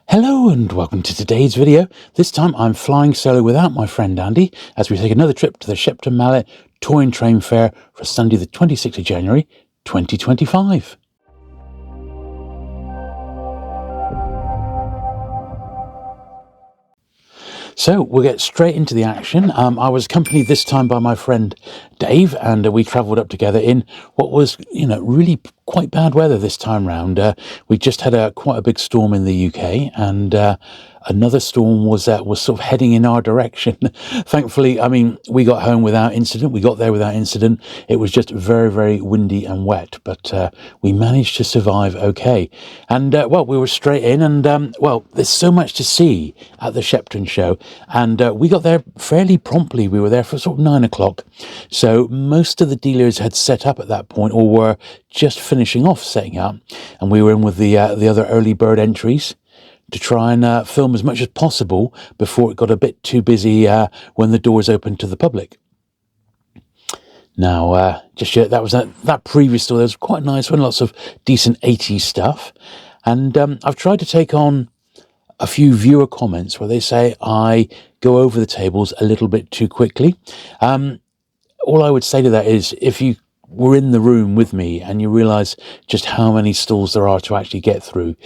Hello and welcome to today's video. This time I'm flying solo without my friend Andy as we take another trip to the Shepton Mallet Toy and Train Fair for Sunday the 26th of January 2025. So we'll get straight into the action. I was accompanied this time by my friend Dave, and we travelled up together in what was, really quite bad weather this time round. We just had quite a big storm in the UK, and another storm was sort of heading in our direction. Thankfully, we got home without incident. We got there without incident. It was just very, very windy and wet, but we managed to survive okay. And we were straight in, and there's so much to see at the Shepton show, and we got there fairly promptly. We were there for sort of 9 o'clock, so most of the dealers had set up at that point, or were just finishing off setting up, and we were in with the other early bird entries to try and film as much as possible before it got a bit too busy when the doors opened to the public. Now, that was that previous store. There was quite a nice one, lots of decent 80s stuff, and I've tried to take on a few viewer comments where they say I go over the tables a little bit too quickly. All I would say to that is, if you were in the room with me and you realise just how many stalls there are to actually get through,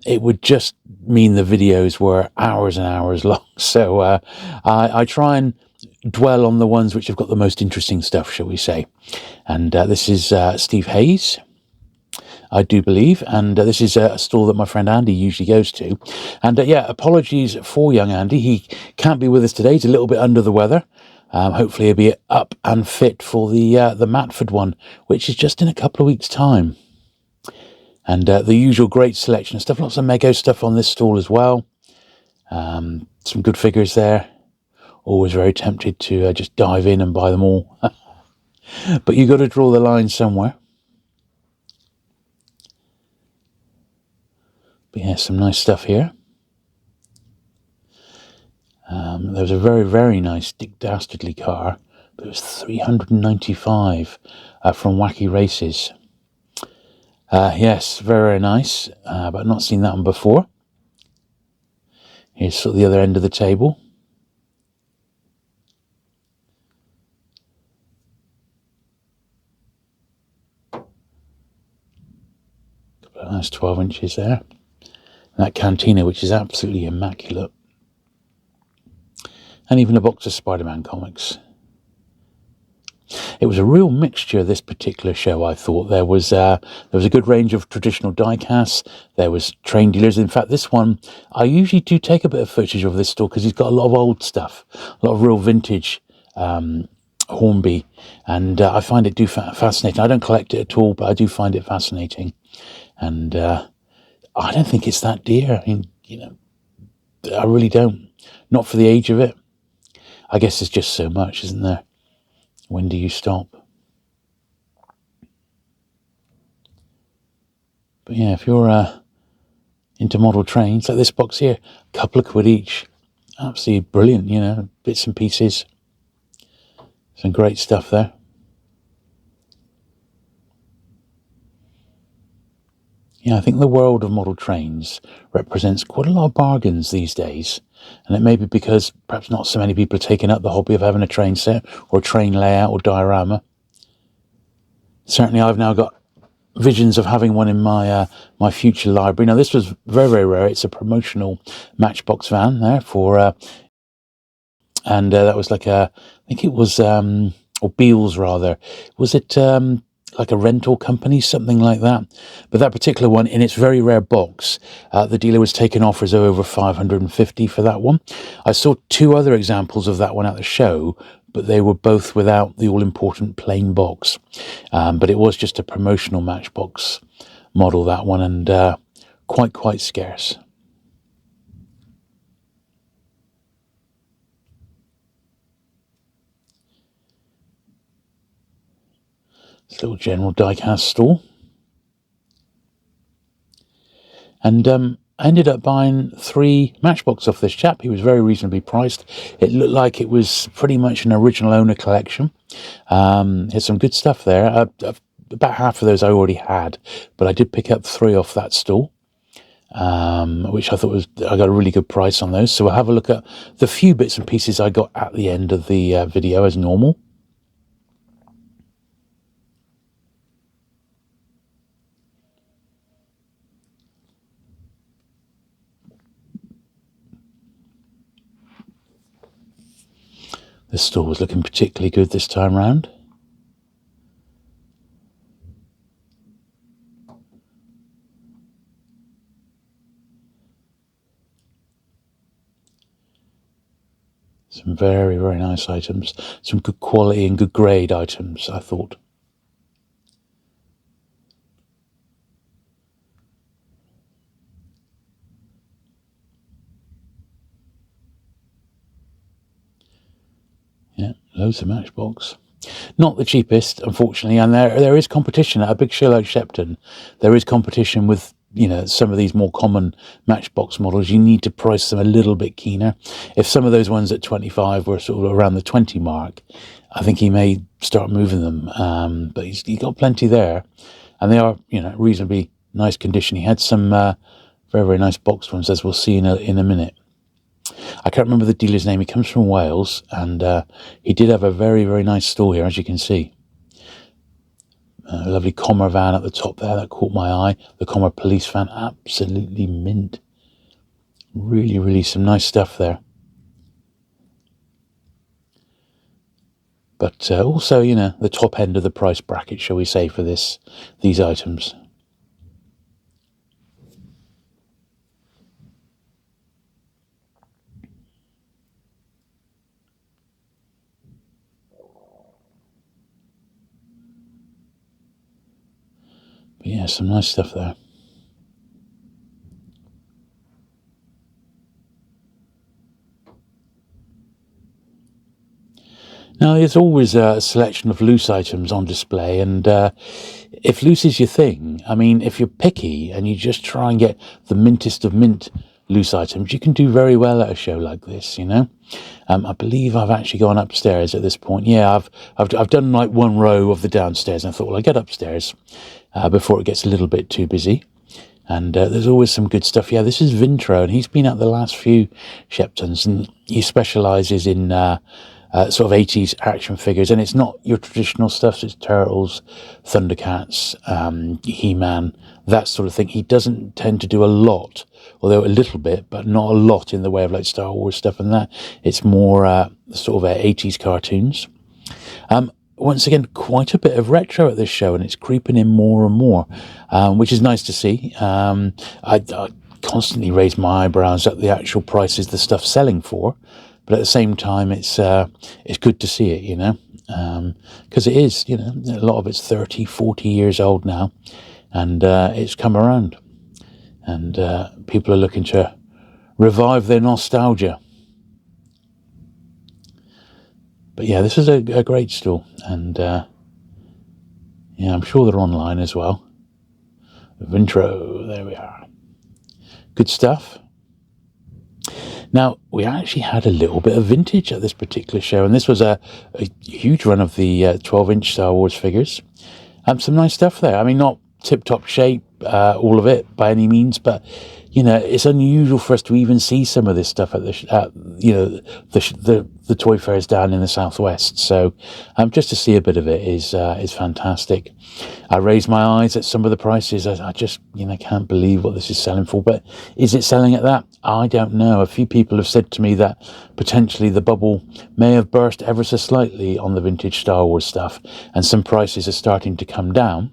it would just mean the videos were hours and hours long. So I try and dwell on the ones which have got the most interesting stuff, shall we say. And this is Steve Hayes, I do believe, and this is a stall that my friend Andy usually goes to. And apologies for young Andy. He can't be with us today. He's a little bit under the weather. Hopefully he'll be up and fit for the Matford one, which is just in a couple of weeks' time. And the usual great selection of stuff. Lots of Mego stuff on this stall as well. Some good figures there. Always very tempted to just dive in and buy them all. But you've got to draw the line somewhere. But yeah, some nice stuff here. There was a very, very nice Dick Dastardly car, but it was $395 from Wacky Races. Yes, very, very nice, but I've not seen that one before. Here's sort of the other end of the table. Couple of nice 12 inches there. And that cantina, which is absolutely immaculate. And even a box of Spider-Man comics. It was a real mixture, this particular show, I thought. There was a good range of traditional die-casts. There was train dealers. In fact, this one, I usually do take a bit of footage of this store because he's got a lot of old stuff, a lot of real vintage Hornby. And I find it fascinating. I don't collect it at all, but I do find it fascinating. And I don't think it's that dear. I really don't. Not for the age of it. I guess there's just so much, isn't there? When do you stop? But yeah, if you're into model trains, like this box here, a couple of quid each. Absolutely brilliant, bits and pieces. Some great stuff there. Yeah, I think the world of model trains represents quite a lot of bargains these days. And it may be because perhaps not so many people are taking up the hobby of having a train set or a train layout or diorama. Certainly I've now got visions of having one in my my future library. Now this was very, very rare. It's a promotional Matchbox van there for... and that was like I think it was... or Beals rather. Was it... like a rental company, something like that. But that particular one, in its very rare box, the dealer was taking offers of over $550 for that one. I saw two other examples of that one at the show, but they were both without the all-important plain box. But it was just a promotional Matchbox model, that one, and quite scarce. This little general diecast store. And I ended up buying 3 Matchbox off this chap. He was very reasonably priced. It looked like it was pretty much an original owner collection. There's some good stuff there. About half of those I already had, but I did pick up 3 off that stall. which I thought I got a really good price on those. So we'll have a look at the few bits and pieces I got at the end of the video as normal. The store was looking particularly good this time round. Some very, very nice items. Some good quality and good grade items, I thought. Yeah, loads of Matchbox. Not the cheapest, unfortunately, and there is competition at a big show like Shepton. There is competition with, you know, some of these more common Matchbox models. You need to price them a little bit keener. If some of those ones at 25 were sort of around the 20 mark, I think he may start moving them. But he's got plenty there, and they are, you know, reasonably nice condition. He had some very, very nice boxed ones, as we'll see in a minute. I can't remember the dealer's name. He comes from Wales, and he did have a very, very nice store here, as you can see. A lovely Commer van at the top there, that caught my eye. The Commer police van, absolutely mint. Really, really some nice stuff there. But also, you know, the top end of the price bracket, shall we say, for these items. But yeah, some nice stuff there. Now, there's always a selection of loose items on display, and if loose is your thing, I mean, if you're picky and you just try and get the mintest of mint loose items, you can do very well at a show like this, you know. I believe I've actually gone upstairs at this point. Yeah, I've done like one row of the downstairs, and I thought, well, I'll get upstairs before it gets a little bit too busy. And there's always some good stuff. Yeah, this is Vintro, and he's been at the last few Sheptons, and he specialises in sort of 80s action figures, and it's not your traditional stuff. So it's Turtles, Thundercats, He-Man, that sort of thing. He doesn't tend to do a lot, although a little bit, but not a lot in the way of like Star Wars stuff and that. It's more sort of 80s cartoons. Once again, quite a bit of retro at this show, and it's creeping in more and more, which is nice to see. I constantly raise my eyebrows at the actual prices the stuff's selling for, but at the same time, it's good to see it, you know, because it is, you know, a lot of it's 30, 40 years old now, and it's come around, and people are looking to revive their nostalgia. But yeah, this is a great store, and yeah, I'm sure they're online as well. Vintro, there we are. Good stuff. Now, we actually had a little bit of vintage at this particular show, and this was a huge run of the 12-inch Star Wars figures. Some nice stuff there. I mean, not tip-top shape, all of it by any means, but you know, it's unusual for us to even see some of this stuff at the toy fairs down in the southwest. So just to see a bit of it is fantastic. I raised my eyes at some of the prices. I just, you know, can't believe what this is selling for. But is it selling at that? I don't know. A few people have said to me that potentially the bubble may have burst ever so slightly on the vintage Star Wars stuff, and some prices are starting to come down.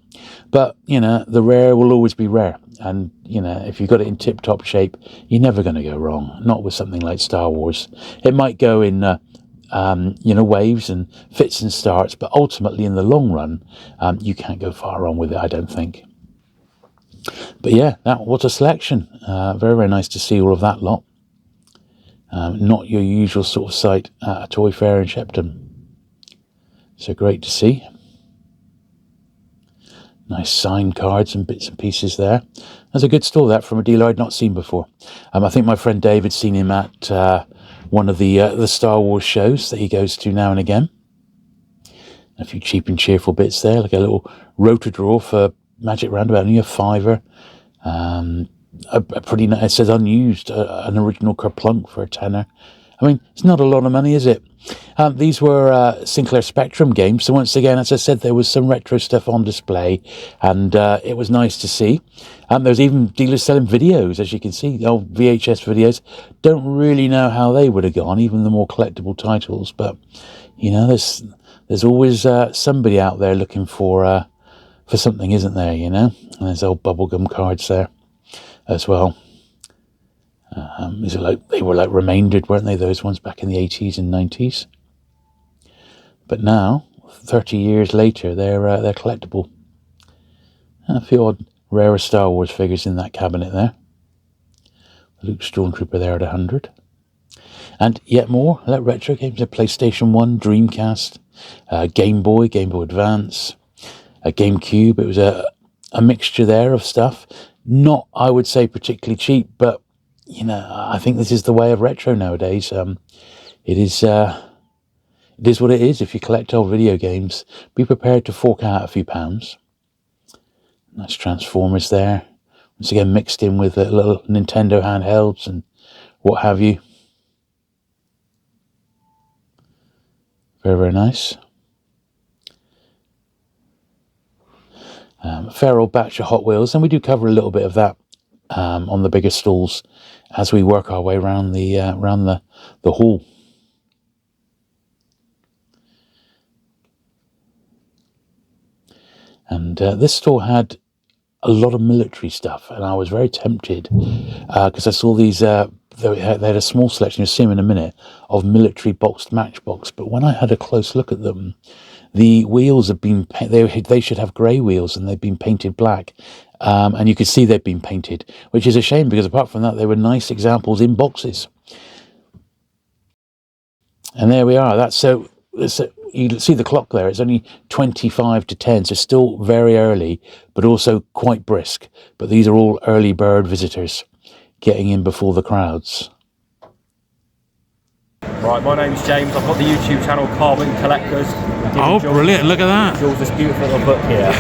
But, you know, the rare will always be rare. And, you know, if you've got it in tip-top shape, you're never going to go wrong. Not with something like Star Wars. It might go in, you know, waves and fits and starts, but ultimately in the long run, you can't go far wrong with it, I don't think. But yeah, what a selection. Very, very nice to see all of that lot. Not your usual sort of sight at a toy fair in Shepton. So great to see. Nice signed cards and bits and pieces there. That's a good store, that, from a dealer I'd not seen before. I think my friend David's seen him at one of the Star Wars shows that he goes to now and again. A few cheap and cheerful bits there, like a little rotor drawer for Magic Roundabout, only a £5. a pretty nice, it says unused, an original Kerplunk for a tenner. I mean, it's not a lot of money, is it? These were Sinclair Spectrum games. So once again, as I said, there was some retro stuff on display, and it was nice to see. There's even dealers selling videos, as you can see, the old VHS videos. Don't really know how they would have gone, even the more collectible titles. But you know, there's always somebody out there looking for something, isn't there? You know, and there's old bubblegum cards there as well. Is it like they were like remaindered, weren't they? Those ones back in the 80s and 90s. But now, 30 years later, they're collectible. A few odd rare Star Wars figures in that cabinet there. Luke Stormtrooper there at 100. And yet more retro games. A PlayStation 1, Dreamcast, Game Boy, Game Boy Advance, a GameCube. It was a mixture there of stuff. Not, I would say, particularly cheap, but you know, I think this is the way of retro nowadays. It is what it is. If you collect old video games, be prepared to fork out a few pounds. Nice Transformers there. Once again, mixed in with little Nintendo handhelds and what have you. Very, very nice. Fair old batch of Hot Wheels, and we do cover a little bit of that on the bigger stalls as we work our way around the hall. And this store had a lot of military stuff, and I was very tempted because I saw these. They had a small selection, you'll see them in a minute, of military boxed Matchbox. But when I had a close look at them, the wheels have been they should have grey wheels, and they've been painted black. And you could see they'd been painted, which is a shame because apart from that, they were nice examples in boxes. And there we are. So you see the clock there. It's only 25 to 10, so still very early, but also quite brisk. But these are all early bird visitors getting in before the crowds. Right, my name's James. I've got the YouTube channel Carbon Collectors. Oh, brilliant. Look at that. Jules, this beautiful little book here.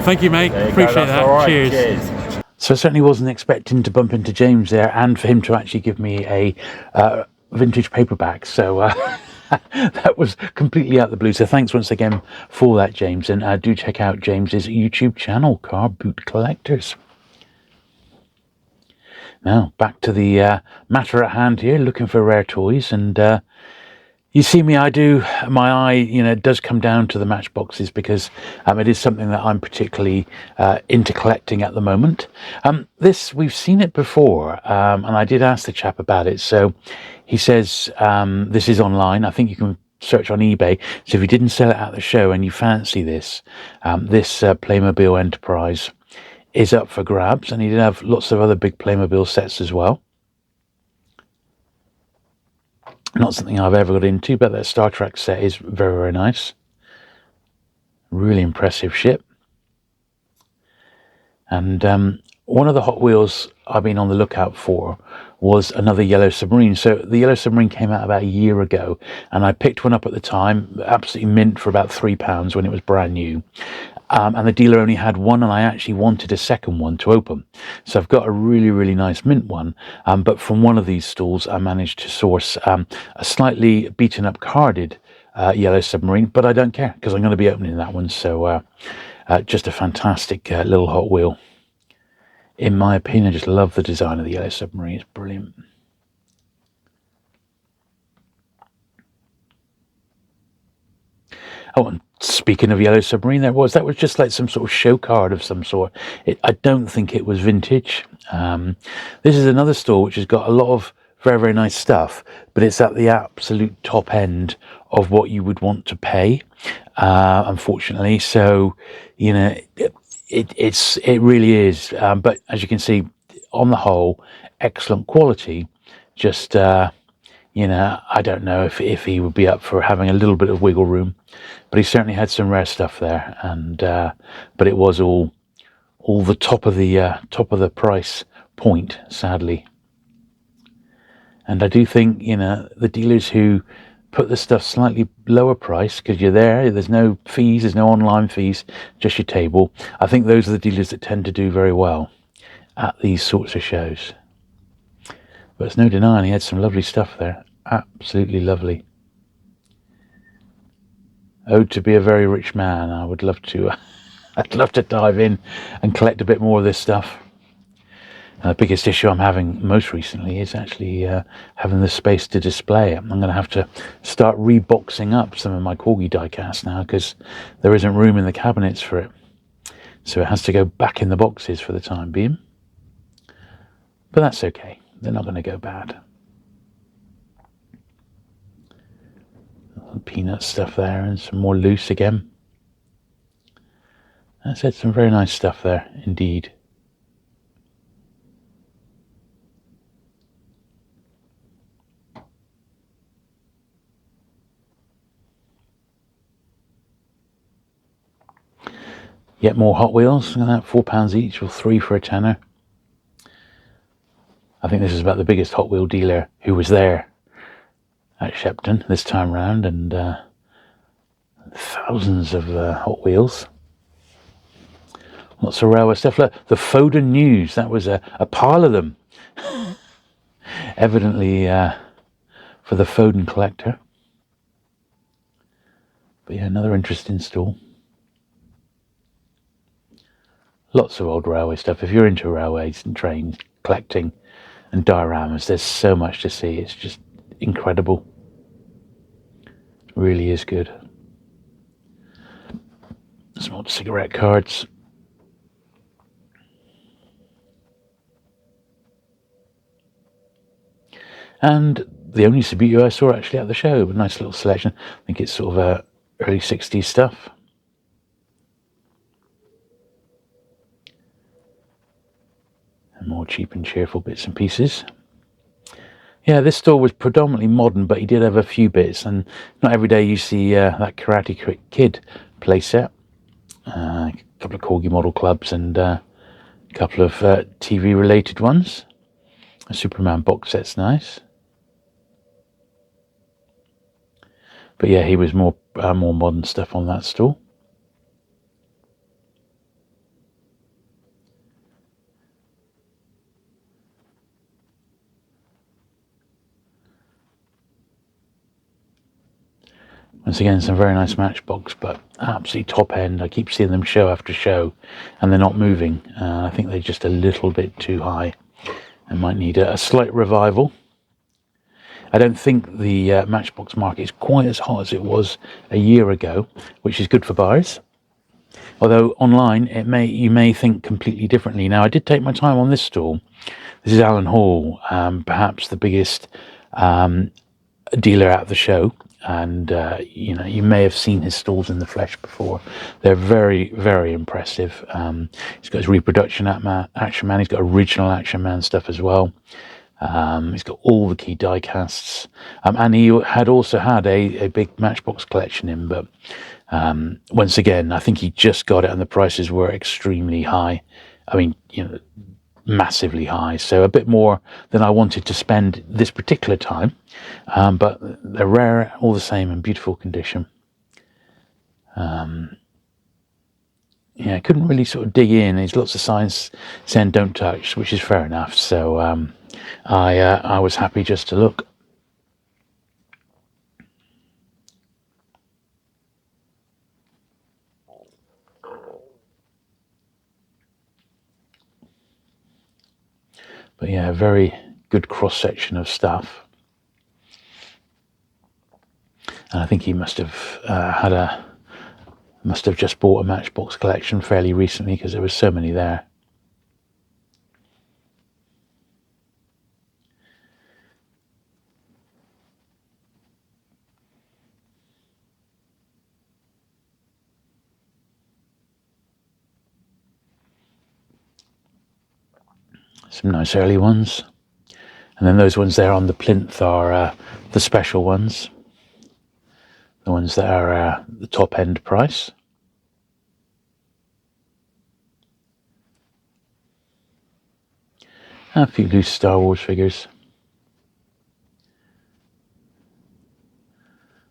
Thank you, mate. Appreciate that. Right. Cheers. So I certainly wasn't expecting to bump into James there and for him to actually give me a vintage paperback. So that was completely out of the blue. So thanks once again for that, James. And do check out James's YouTube channel, Car Boot Collectors. Now, back to the matter at hand here, looking for rare toys. And you see me, my eye, does come down to the Matchboxes because it is something that I'm particularly into collecting at the moment. We've seen it before, and I did ask the chap about it. So he says this is online. I think you can search on eBay. So if you didn't sell it at the show and you fancy this Playmobil Enterprise is up for grabs, and he did have lots of other big Playmobil sets as well. Not something I've ever got into, but that Star Trek set is very, very nice. Really impressive ship. And one of the Hot Wheels I've been on the lookout for was another Yellow Submarine. So the Yellow Submarine came out about a year ago, and I picked one up at the time, absolutely mint, for about £3 when it was brand new. And the dealer only had one, and I actually wanted a second one to open. So I've got a really, really nice mint one. But from one of these stalls, I managed to source a slightly beaten up carded Yellow Submarine, but I don't care because I'm going to be opening that one. So just a fantastic little Hot Wheel. In my opinion, I just love the design of the Yellow Submarine. It's brilliant. Oh, and speaking of Yellow Submarine, that was just like some sort of show card of some sort. I don't think it was vintage. This is another store which has got a lot of very, very nice stuff, but it's at the absolute top end of what you would want to pay, unfortunately. So, it really is. But as you can see, on the whole, excellent quality. Just I don't know if he would be up for having a little bit of wiggle room, but he certainly had some rare stuff there. And but it was all the top of the price point, sadly. And I do think the dealers who put the stuff slightly lower price because you're there's no fees, there's no online fees, just your table. I think those are the dealers that tend to do very well. at these sorts of shows. But there's no denying he had some lovely stuff there. Absolutely lovely. Ode to be a very rich man. I would love to I'd love to dive in and collect a bit more of this stuff. The biggest issue I'm having most recently is actually having the space to display it. I'm going to have to start reboxing up some of my Corgi diecast now, because there isn't room in the cabinets for it. So it has to go back in the boxes for the time being. But that's okay. They're not going to go bad. Peanut stuff there, and some more loose again. I said some very nice stuff there indeed. Yet more Hot Wheels. Look at that, £4 each, or 3 for a tenner. I think this is about the biggest Hot Wheel dealer who was there at Shepton this time round, and thousands of Hot Wheels. Lots of railway stuff. Look, the Foden News, that was a pile of them. Evidently for the Foden collector. But yeah, another interesting stall. Lots of old railway stuff. If you're into railways and trains, collecting and dioramas, there's so much to see. It's just incredible. It really is good. Some old cigarette cards. And the only Subitu I saw actually at the show, a nice little selection. I think it's sort of early 60s stuff. And more cheap and cheerful bits and pieces. Yeah, this store was predominantly modern, but he did have a few bits, and not every day you see that Karate Kid playset. A couple of Corgi model clubs and a couple of TV related ones. A Superman box set's nice. But yeah, he was more modern stuff on that stall. Once again, some very nice Matchbox, but absolutely top end. I keep seeing them show after show, and they're not moving. I think they're just a little bit too high. They might need a slight revival. I don't think the Matchbox market is quite as hot as it was a year ago, which is good for buyers. Although online, you may think completely differently. Now, I did take my time on this stall. This is Alan Hall, perhaps the biggest dealer at the show, and you may have seen his stalls in the flesh before. They're very, very impressive. He's got his reproduction Action Man. He's got original Action Man stuff as well. He's got all the key die casts, and he had also had a big Matchbox collection in, but once again, I think he just got it and the prices were extremely high. I mean, massively high, so a bit more than I wanted to spend this particular time, but they're rare all the same, in beautiful condition. Yeah, I couldn't really sort of dig in. There's lots of signs saying don't touch, which is fair enough, so I was happy just to look. But yeah, a very good cross section of stuff. And I think he must have must have just bought a Matchbox collection fairly recently, because there were so many there. Some nice early ones. And then those ones there on the plinth are the special ones. The ones that are the top end price. A few loose Star Wars figures.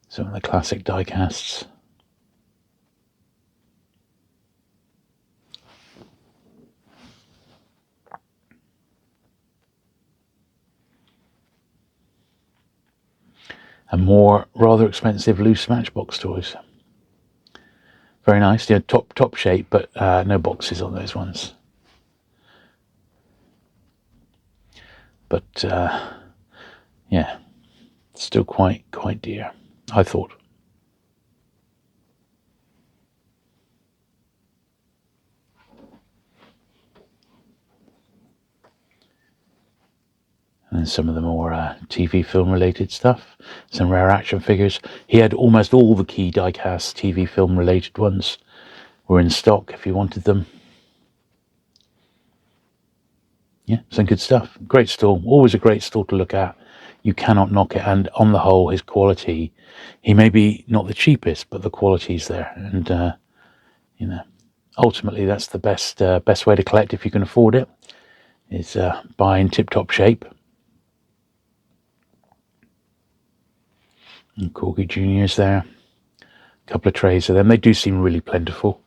Some of the classic die casts. and more rather expensive loose Matchbox toys. Very nice, yeah, top shape, but no boxes on those ones. But yeah, still quite dear, I thought. And some of the more TV film related stuff, some rare action figures. He had almost all the key Diecast TV film related ones were in stock if you wanted them. Yeah, some good stuff. Great store, always a great store to look at. You cannot knock it, and on the whole, his quality, he may be not the cheapest, but the quality's there. And you know, ultimately that's the best way to collect if you can afford it, is buy in tip-top shape. And Corgi Juniors there, a couple of trays of them. They do seem really plentiful.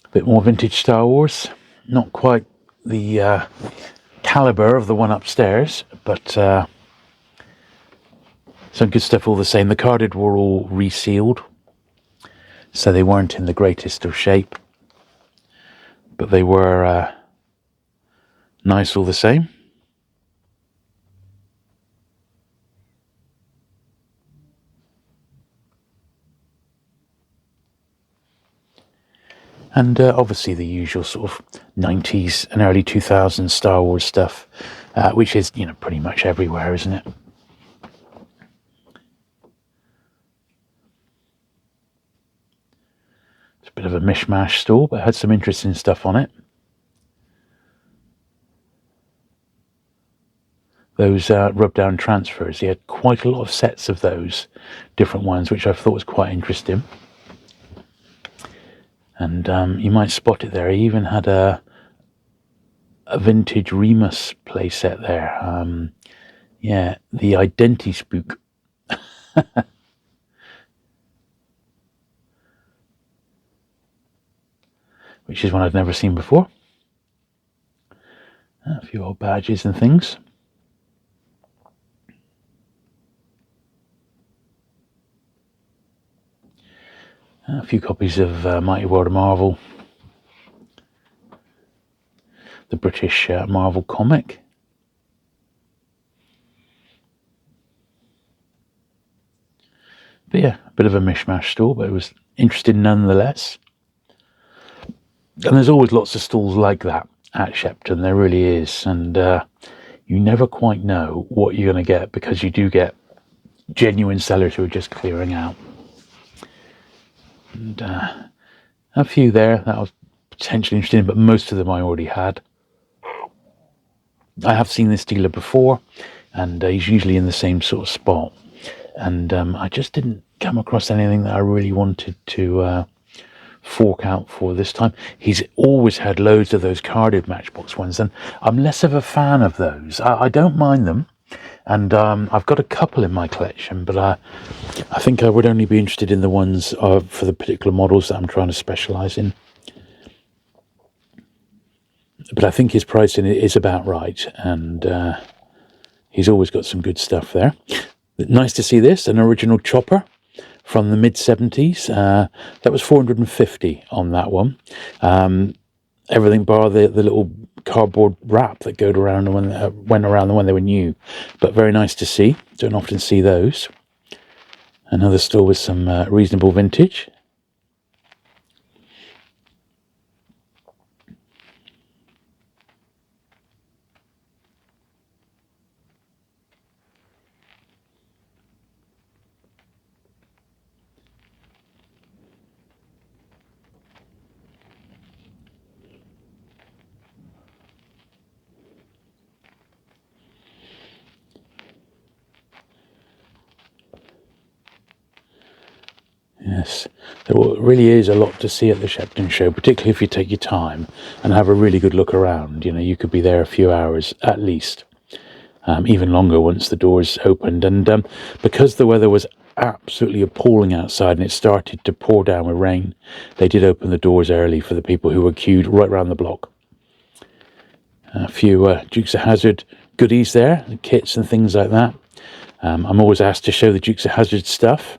A bit more vintage Star Wars, not quite the caliber of the one upstairs, but some good stuff all the same. The carded were all resealed, so they weren't in the greatest of shape, but they were nice all the same. And obviously the usual sort of 90s and early 2000s Star Wars stuff, which is, you know, pretty much everywhere, isn't it? It's a bit of a mishmash store, but it had some interesting stuff on it. Those rub-down transfers, he had quite a lot of sets of those different ones, which I thought was quite interesting. And you might spot it there. He even had a vintage Remus playset there. Yeah, the Identi Spook. Which is one I've never seen before. A few old badges and things. A few copies of Mighty World of Marvel. The British Marvel comic. But yeah, a bit of a mishmash store, but it was interesting nonetheless. And there's always lots of stalls like that at Shepton, there really is. And you never quite know what you're going to get, because you do get genuine sellers who are just clearing out. And a few there that was potentially interesting, but most of them I already had. I have seen this dealer before, and he's usually in the same sort of spot. And I just didn't come across anything that I really wanted to fork out for this time. He's always had loads of those carded Matchbox ones, and I'm less of a fan of those. I don't mind them, and I've got a couple in my collection, but I think I would only be interested in the ones for the particular models that I'm trying to specialise in. But I think his pricing is about right, and he's always got some good stuff there. Nice to see this, an original chopper from the mid-70s. That was $450 on that one. Everything bar the little cardboard wrap that went around when they were new. But very nice to see. Don't often see those. Another store with some reasonable vintage. Yes, there really is a lot to see at the Shepton show, particularly if you take your time and have a really good look around. You know, you could be there a few hours at least, even longer once the doors opened. And because the weather was absolutely appalling outside and it started to pour down with rain, they did open the doors early for the people who were queued right around the block. A few Dukes of Hazzard goodies there, kits and things like that. I'm always asked to show the Dukes of Hazzard stuff,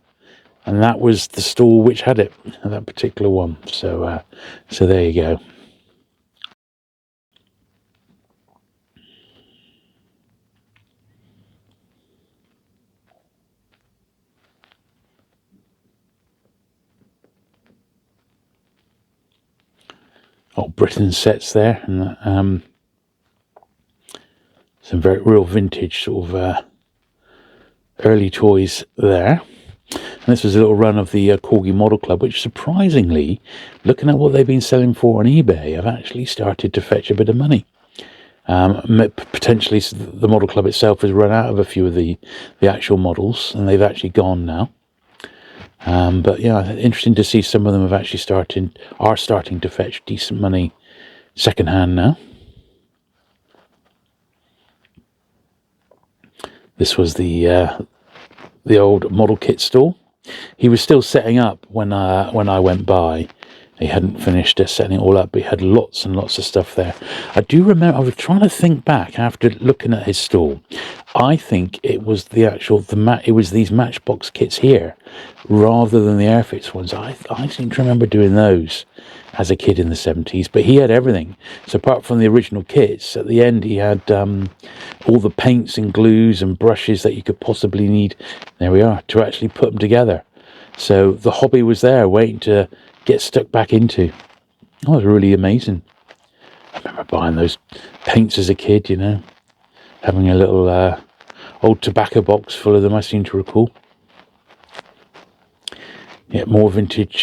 and that was the store which had it, that particular one. So there you go. Old Britain sets there, and some very real vintage sort of early toys there. And this was a little run of the Corgi Model Club, which surprisingly, looking at what they've been selling for on eBay, have actually started to fetch a bit of money. Potentially the Model Club itself has run out of a few of the actual models, and they've actually gone now. But yeah, interesting to see some of them have actually are starting to fetch decent money second hand now. This was the old model kit store. He was still setting up when I went by. He hadn't finished setting it all up, but he had lots and lots of stuff there. I do remember, I was trying to think back after looking at his stall. I think it was it was these Matchbox kits here, rather than the Airfix ones. I seem to remember doing those as a kid in the 70s, but he had everything. So apart from the original kits, at the end he had all the paints and glues and brushes that you could possibly need. There we are, to actually put them together. So the hobby was there, waiting to get stuck back into. That was really amazing. I remember buying those paints as a kid, you know, having a little old tobacco box full of them, I seem to recall. Yeah, more vintage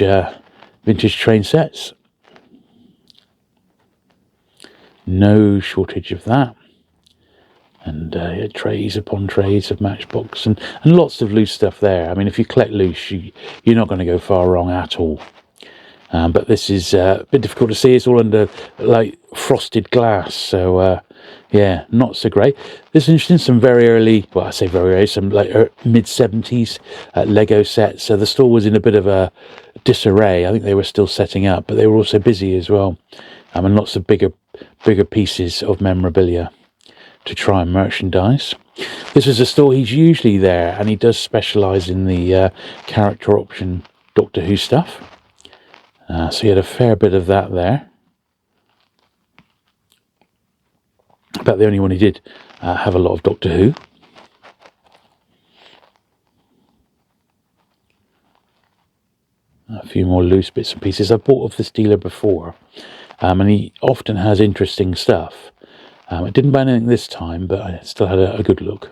train sets. No shortage of that. And yeah, trays upon trays of Matchbox and lots of loose stuff there. I mean, if you collect loose, you're not going to go far wrong at all. But this is a bit difficult to see. It's all under like frosted glass, so yeah, not so great. This is interesting. Some very early, well, I say very early, some like mid-70s Lego sets. So the store was in a bit of a disarray. I think they were still setting up, but they were also busy as well. And lots of bigger pieces of memorabilia to try and merchandise. This is a store he's usually there, and he does specialise in the character option Doctor Who stuff. So he had a fair bit of that there. About the only one he did have a lot of Doctor Who. A few more loose bits and pieces. I bought off this dealer before, and he often has interesting stuff. I didn't buy anything this time, but I still had a good look.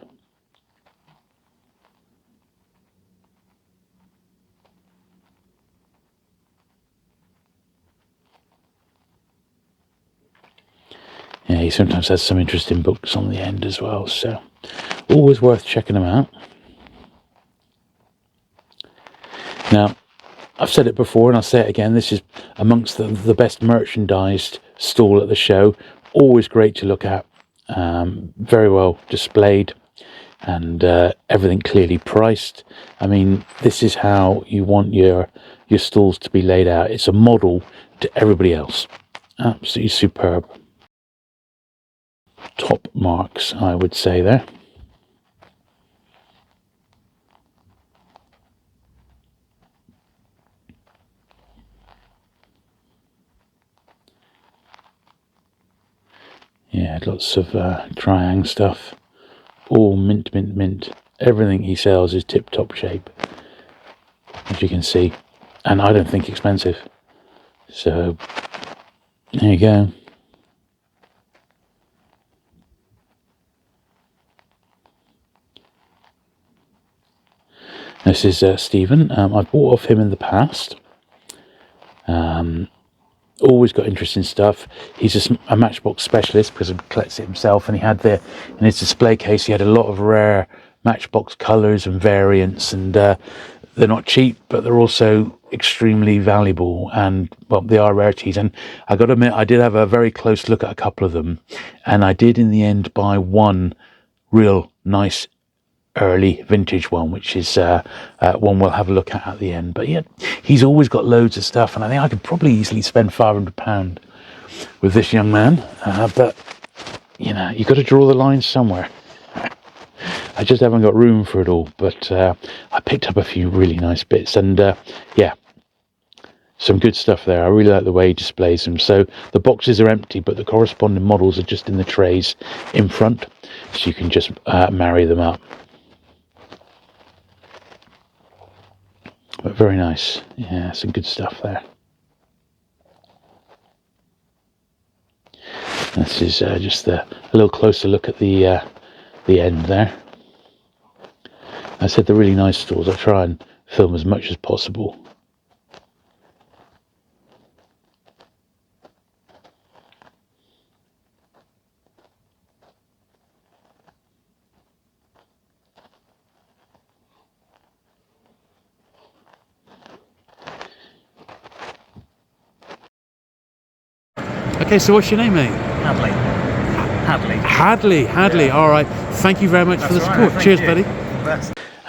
Yeah, he sometimes has some interesting books on the end as well, so always worth checking them out. Now, I've said it before and I'll say it again, this is amongst the best merchandised stall at the show. Always great to look at, very well displayed, and everything clearly priced. I mean, this is how you want your stalls to be laid out. It's a model to everybody else. Absolutely superb. Top marks, I would say there. Yeah, lots of triang stuff. All mint. Everything he sells is tip-top shape, as you can see. And I don't think expensive. So, there you go. This is Stephen. I've bought off him in the past. Always got interesting stuff. He's a Matchbox specialist because he collects it himself, and he had in his display case, he had a lot of rare Matchbox colours and variants, and they're not cheap, but they're also extremely valuable, and well, they are rarities. And I got to admit, I did have a very close look at a couple of them, and I did in the end buy one real nice early vintage one, which is one we'll have a look at the end. But yeah, he's always got loads of stuff, and I think I could probably easily spend £500 with this young man. But you know, you've got to draw the line somewhere. I just haven't got room for it all, but I picked up a few really nice bits, and yeah, some good stuff there. I really like the way he displays them. So the boxes are empty, but the corresponding models are just in the trays in front, so you can just marry them up. But very nice. Yeah, some good stuff there. This is just a little closer look at the end there. I said they're really nice stalls. I try and film as much as possible. Okay, so what's your name, mate? Hadley. All right. Thank you very much for the support. Cheers, buddy.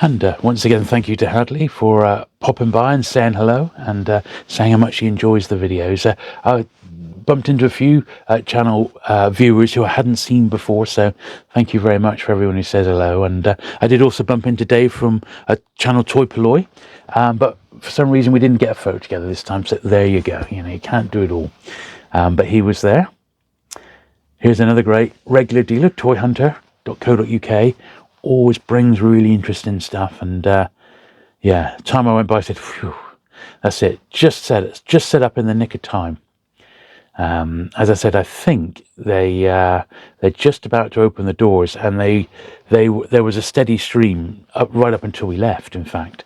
And once again, thank you to Hadley for popping by and saying hello, and saying how much he enjoys the videos. I bumped into a few channel viewers who I hadn't seen before, so thank you very much for everyone who says hello. And I did also bump into Dave from channel Toy Polloi, but for some reason we didn't get a photo together this time, so there you go. You know, you can't do it all. But he was there. Here's another great regular dealer, toyhunter.co.uk. Always brings really interesting stuff. And yeah, time I went by, I said, phew, that's it. Just set up in the nick of time. As I said, I think they're just about to open the doors, and there was a steady stream right up until we left, in fact,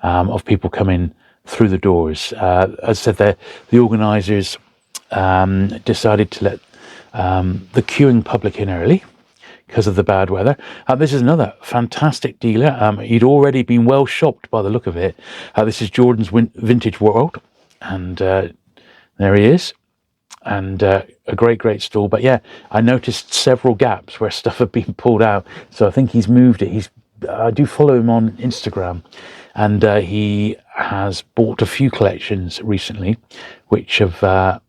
of people coming through the doors. As I said, the organisers decided to let the queuing public in early because of the bad weather. This is another fantastic dealer. He'd already been well shopped by the look of it. This is Jordan's Vintage World, and there he is, and a great stall. But yeah, I noticed several gaps where stuff had been pulled out, so I think he's moved it. I do follow him on Instagram, and he has bought a few collections recently which have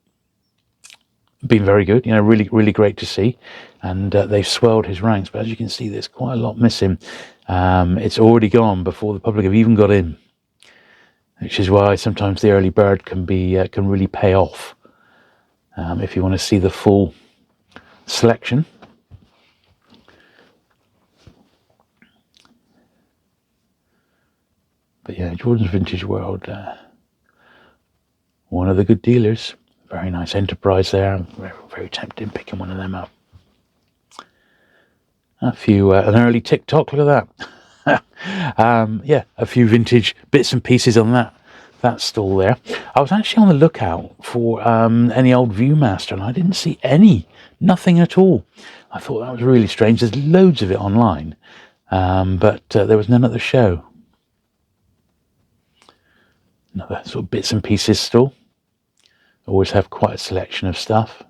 been very good, you know, really great to see. And they've swelled his ranks, but as you can see, there's quite a lot missing. It's already gone before the public have even got in, which is why sometimes the early bird can really pay off if you want to see the full selection. But yeah, Jordan's Vintage World, one of the good dealers. Very nice enterprise there. I'm very tempted picking one of them up. A few, an early TikTok, look at that. Yeah, a few vintage bits and pieces on that stall there. I was actually on the lookout for any old Viewmaster, and I didn't see nothing at all. I thought that was really strange. There's loads of it online, but there was none at the show. Another sort of bits and pieces stall. Always have quite a selection of stuff.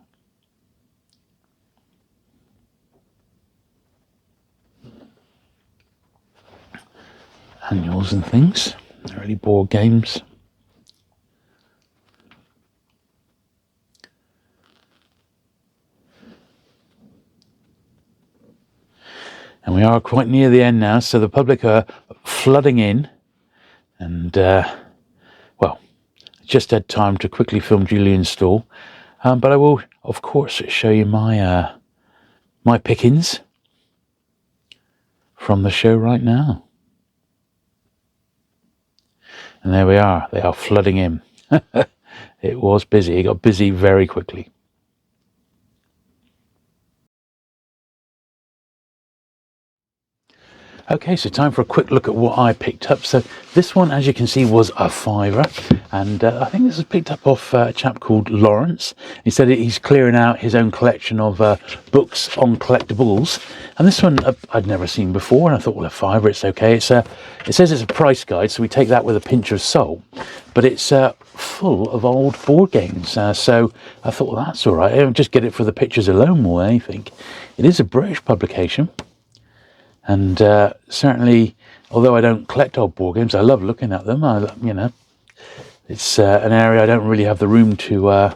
Annuals and things, early board games. And we are quite near the end now, so the public are flooding in, and well, just had time to quickly film Julian's stall, but I will of course show you my my pickings from the show right now. And there we are, they are flooding in. It was busy, it got busy very quickly. Okay, so time for a quick look at what I picked up. So this one, as you can see, was a £5, and I think this was picked up off a chap called Lawrence. He said he's clearing out his own collection of books on collectibles, and this one I'd never seen before, and I thought, well, a £5, it's okay. It says it's a price guide, so we take that with a pinch of salt, but it's full of old board games, so I thought, well, that's all right. I'll just get it for the pictures alone more than anything. It is a British publication. And certainly, although I don't collect old board games, I love looking at them. You know, it's an area I don't really have the room to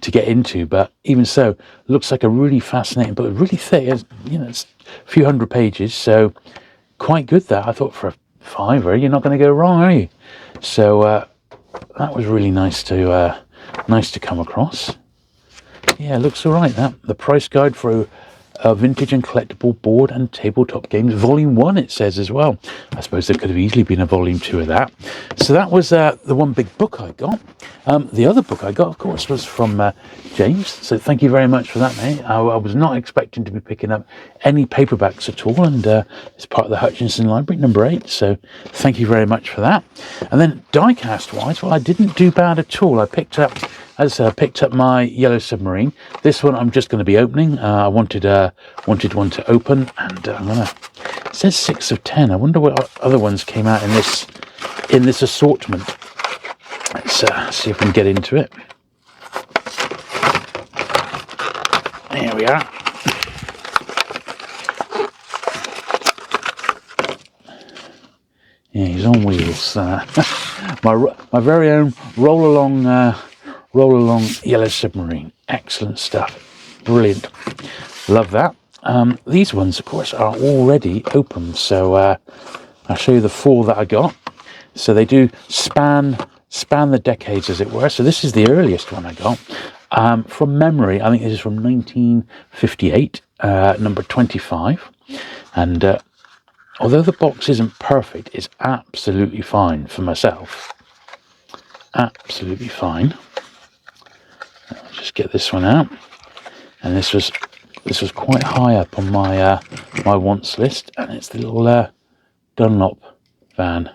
to get into, but even so, looks like a really fascinating book. Really thick, it's a few hundred pages, so quite good. That I thought for a £5, you're not going to go wrong, are you? So that was really nice to come across. Yeah, it looks all right. That the price guide for vintage and collectible board and tabletop games, Volume 1, it says as well. I suppose there could have easily been a Volume 2 of that. So that was the one big book I got. The other book I got, of course, was from James. So thank you very much for that, mate. I was not expecting to be picking up any paperbacks at all, and it's part of the Hutchinson Library, number 8. So thank you very much for that. And then diecast-wise, well, I didn't do bad at all. I picked up my Yellow Submarine. This one I'm just going to be opening. I wanted one to open, and I'm gonna. It says 6 of 10. I wonder what other ones came out in this assortment. Let's see if we can get into it. There we are. Yeah, he's on wheels. My very own roll along Yellow Submarine. Excellent stuff. Brilliant. Love that. These ones, of course, are already open. So I'll show you the 4 that I got. So they do span the decades, as it were. So this is the earliest one I got. From memory, I think this is from 1958, number 25. And although the box isn't perfect, it's absolutely fine for myself. Absolutely fine. I'll just get this one out. And this was quite high up on my my wants list, and it's the little Dunlop van.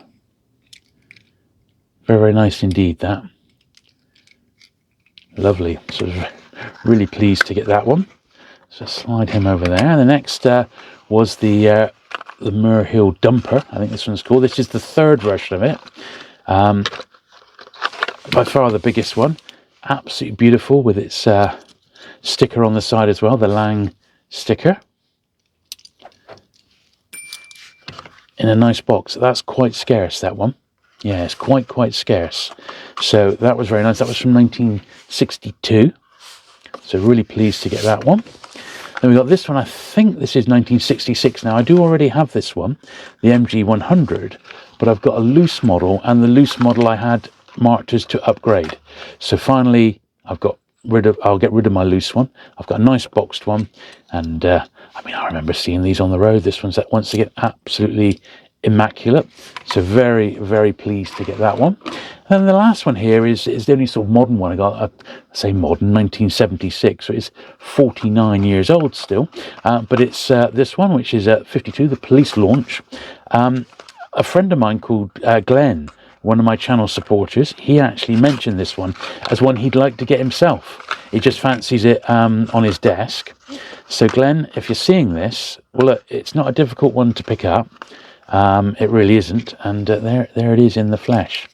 Very, very nice indeed, that. Lovely. So really pleased to get that one. So slide him over there. And the next was the Mer Hill Dumper. I think this one's called. This is the 3rd version of it. By far the biggest one. Absolutely beautiful with its sticker on the side as well, the Lang sticker. In a nice box. That's quite scarce, that one. Yeah, it's quite scarce. So that was very nice. That was from 1962. So really pleased to get that one. Then we got this one. I think this is 1966 now. I do already have this one, the MG100, but I've got a loose model, and the loose model I had marked as to upgrade. So finally, I'll get rid of my loose one. I've got a nice boxed one, and I remember seeing these on the road. This one's once again absolutely immaculate. So very, very pleased to get that one. And the last one here is the only sort of modern one I got. I say modern, 1976, so it's 49 years old still. But it's this one, which is 52, the police launch. A friend of mine called Glenn, one of my channel supporters, he actually mentioned this one as one he'd like to get himself. He just fancies it on his desk. So Glenn, if you're seeing this, well, look, it's not a difficult one to pick up. It really isn't, and there it is in the flesh.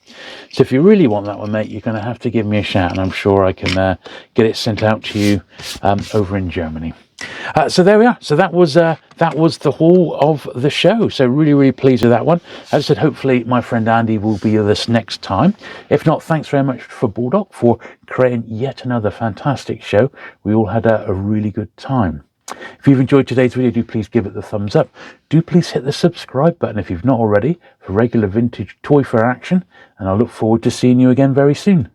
So if you really want that one, mate, you're going to have to give me a shout, and I'm sure I can get it sent out to you over in Germany. So there we are. So that was the haul of the show. So really, really pleased with that one. As I said, hopefully my friend Andy will be with us next time. If not, thanks very much for Bulldog for creating yet another fantastic show. We all had a really good time. If you've enjoyed today's video, do please give it the thumbs up. Do please hit the subscribe button if you've not already for regular vintage toy fair action. And I look forward to seeing you again very soon.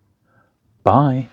Bye.